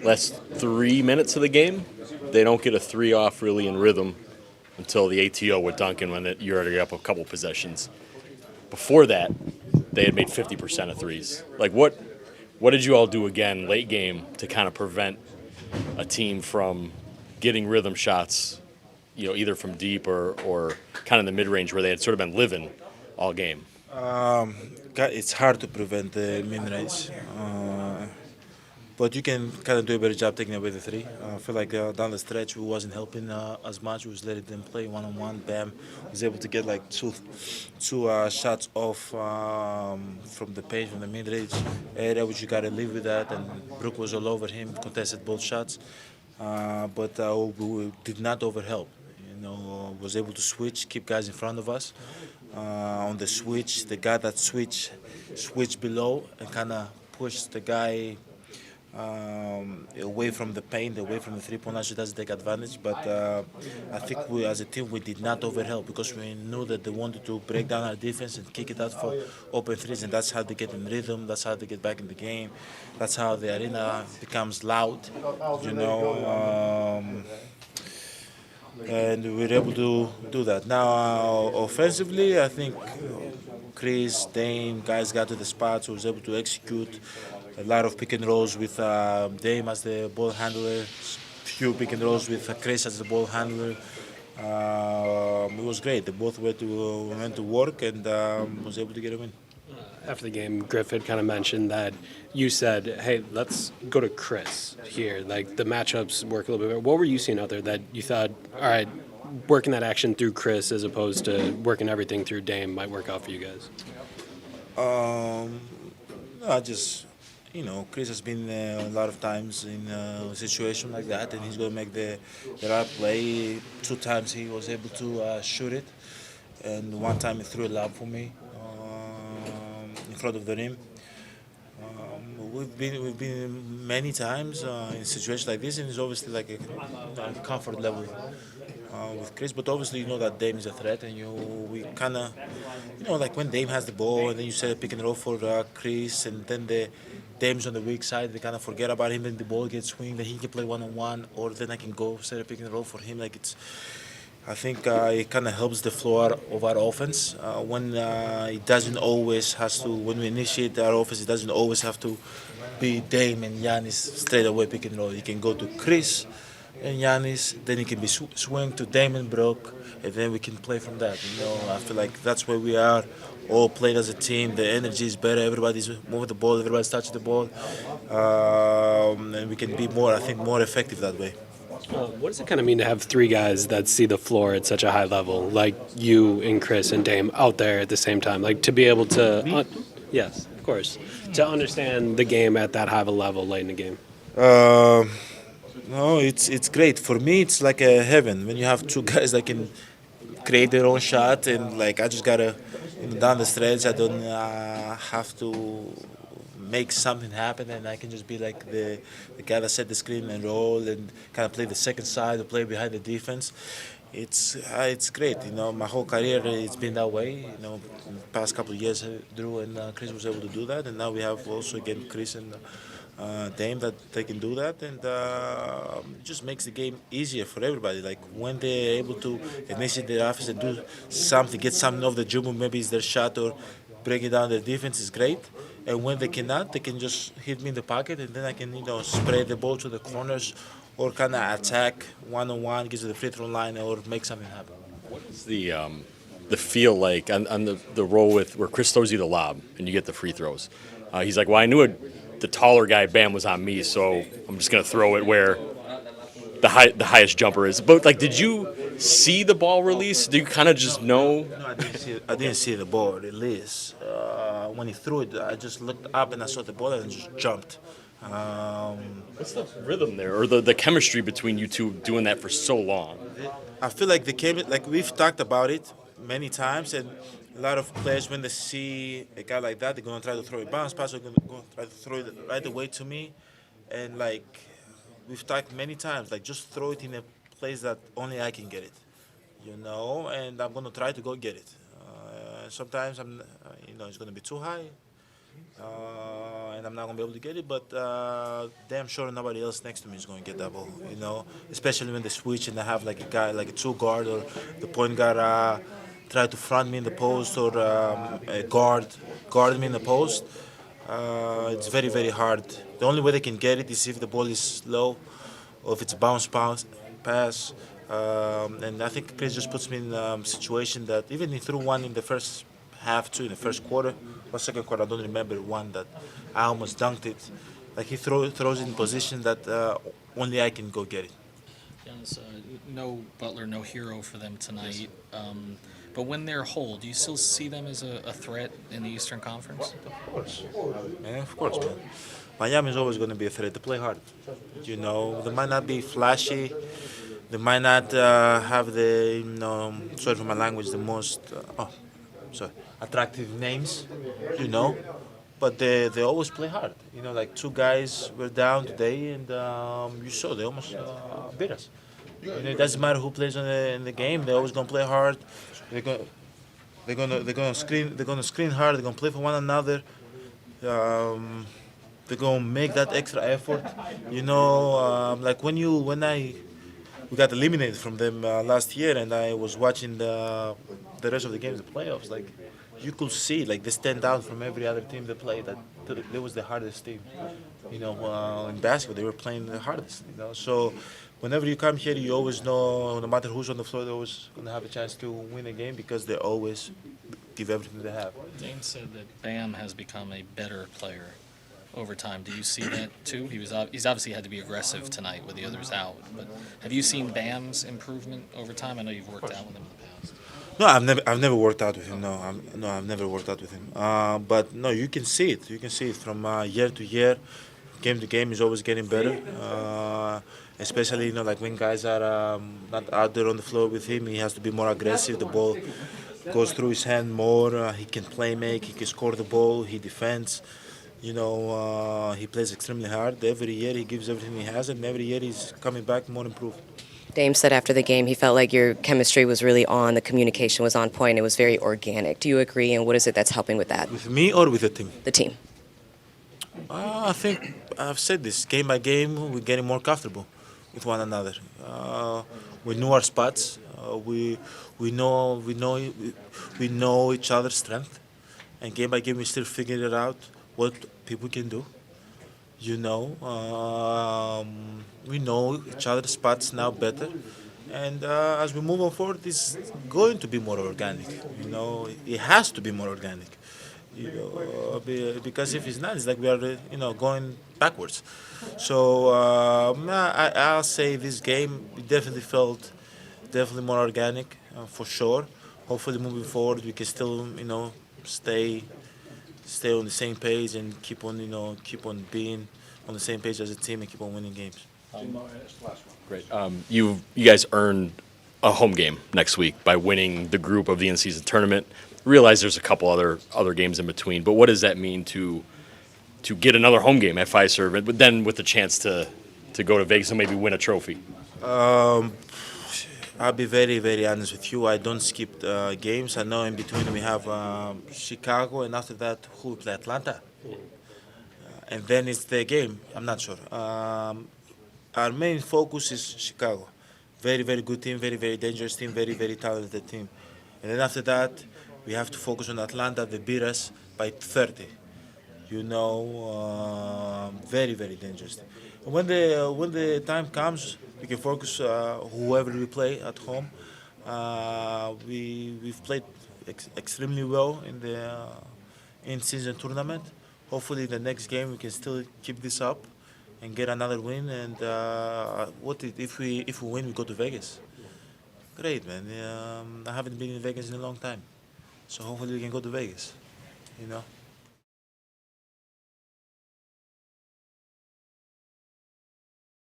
last 3 minutes of the game, they don't get a three off really in rhythm until the ATO with Duncan when you're already up a couple possessions. Before that, they had made 50% of threes. Like what did you all do again late game to kind of prevent a team from getting rhythm shots, either from deep or kind of the mid range where they had sort of been living all game? It's hard to prevent the mid-range, but you can kind of do a better job taking away the three. I feel like down the stretch we wasn't helping as much. We was letting them play one-on-one. Bam was able to get like two shots off from the paint from the mid-range area, which you got to live with that. And Brook was all over him, contested both shots, but we did not overhelp. Was able to switch, keep guys in front of us. On the switch, the guy that switched below and kind of pushed the guy away from the paint, away from the three-point line, so doesn't take advantage. But I think we, as a team, we did not overhelp because we knew that they wanted to break down our defense and kick it out for open threes, and that's how they get in rhythm. That's how they get back in the game. That's how the arena becomes loud. You know. And we were able to do that. Now, offensively, I think Chris, Dame, guys got to the spots, was able to execute a lot of pick and rolls with Dame as the ball handler, few pick and rolls with Chris as the ball handler. It was great. They both went to work and was able to get a win. After the game, Griffith kind of mentioned that you said, hey, let's go to Chris here. Like, the matchups work a little bit better. What were you seeing out there that you thought, all right, working that action through Chris as opposed to working everything through Dame might work out for you guys? I just, Chris has been a lot of times in a situation like that, and he's going to make the right play. 2 times he was able to shoot it, and 1 time he threw a lob for me in front of the rim. We've been many times in situations like this, and it's obviously like a comfort level with Chris. But obviously, you know that Dame is a threat, and we kind of, like when Dame has the ball, and then you set a pick and roll for Chris, and then the Dame's on the weak side, they kind of forget about him, and the ball gets swinged, then he can play one-on-one, or then I can go set a pick and roll for him. I think it kind of helps the flow of our offense when it doesn't always has to. When we initiate our offense, it doesn't always have to be Dame and Giannis straight away pick and roll. You can go to Chris and Giannis, then it can be swing to Dame and Brook, and then we can play from that. I feel like that's where we are. All played as a team. The energy is better. Everybody's moving the ball. Everybody's touching the ball, and we can be more effective that way. What does it kind of mean to have 3 guys that see the floor at such a high level, like you and Chris and Dame, out there at the same time? Like, to be able to, yes, of course, to understand the game at that high of a level late in the game. No, it's great. For me, it's like a heaven when you have 2 guys that can create their own shot, and like I just gotta down the stretch. I don't have to make something happen, and I can just be like the guy that set the screen and roll and kind of play the second side or play behind the defense. It's great. My whole career it's been that way. In the past couple of years, Drew and Chris was able to do that, and now we have also again Chris and Dame that they can do that, and it just makes the game easier for everybody. Like when they're able to initiate their offense and do something, get something off the dribble, maybe it's their shot or breaking down their defense is great. And when they cannot, they can just hit me in the pocket, and then I can spray the ball to the corners or kind of attack one-on-one, get to the free throw line, or make something happen. What is the feel like on the roll where Chris throws you the lob and you get the free throws? He's like, well, I knew the taller guy, Bam, was on me, so I'm just going to throw it where the highest jumper is. But, like, did you see the ball release? Do you kind of just know? No, I didn't see the ball release. When he threw it, I just looked up and I saw the ball and just jumped. What's the rhythm there, or the chemistry between you two doing that for so long? I feel like we've talked about it many times, and a lot of players, when they see a guy like that, they're going to try to throw a bounce pass, or going to try to throw it right away to me. And, we've talked many times, just throw it in a place that only I can get it, and I'm going to try to go get it. Sometimes it's going to be too high, and I'm not gonna be able to get it. But damn sure nobody else next to me is gonna get that ball. Especially when they switch and I have like a guy, like a two guard or the point guard, try to front me in the post or a guard me in the post. It's very very hard. The only way they can get it is if the ball is low, or if it's bounce pass. And I think Chris just puts me in a situation that even he threw one in the first half, two in the first quarter, or second quarter, I don't remember one that I almost dunked it. Like he throws it in position that only I can go get it. Giannis, no Butler, no hero for them tonight. But when they're whole, do you still see them as a threat in the Eastern Conference? Of course, man. Of course, man. Miami is always going to be a threat. To play hard. They might not be flashy. They might not have the, sorry for my language, the most, attractive names, But they always play hard. Like two guys were down today, and you saw they almost beat us. It doesn't matter who plays in the game. They're always gonna play hard. They're gonna screen hard. They're gonna play for one another. They're gonna make that extra effort. Like we got eliminated from them last year, and I was watching the rest of the games, the playoffs. Like you could see, like they stand out from every other team they played. That they was the hardest team. In basketball, they were playing the hardest. So whenever you come here, you always know, no matter who's on the floor, they're always gonna have a chance to win a game because they always give everything they have. Dame said that Bam has become a better player over time. Do you see that too? He's obviously had to be aggressive tonight with the others out. But have you seen Bam's improvement over time? I know you've worked out with him in the past. No, I've never worked out with him. I've never worked out with him. But no, you can see it. You can see it from year to year, game to game. He's always getting better. Especially like when guys are not out there on the floor with him, he has to be more aggressive. The ball goes through his hand more. He can play make. He can score the ball. He defends. He plays extremely hard. Every year he gives everything he has, and every year he's coming back more improved. Dame said after the game he felt like your chemistry was really on, the communication was on point, it was very organic. Do you agree, and what is it that's helping with that? With me or with the team? The team. I think I've said this. Game by game, we're getting more comfortable with one another. We know our spots. We know each other's strength, and game by game we still figure it out what people can do. We know each other's spots now better, and as we move on forward, it's going to be more organic. It has to be more organic. Because if it's not, it's like we are, going backwards. So I'll say this game definitely felt more organic for sure. Hopefully, moving forward, we can still, stay on the same page and keep on being on the same page as a team and keep on winning games. Great. You guys earned a home game next week by winning the group of the in-season tournament. Realize there's a couple other games in between, but what does that mean to get another home game at Fiserv, but then with the chance to go to Vegas and maybe win a trophy? I'll be very, very honest with you. I don't skip games. I know in between we have Chicago, and after that, who we play? Atlanta. And then it's the game. I'm not sure. Our main focus is Chicago. Very, very good team, very, very dangerous team, very, very talented team. And then after that, we have to focus on Atlanta. They beat us by 30. Very, very dangerous team. And when the time comes, we can focus whoever we play at home. We've played extremely well in the in-season tournament. Hopefully, the next game we can still keep this up and get another win. And if we win, we go to Vegas. Great, man. I haven't been in Vegas in a long time, so hopefully we can go to Vegas.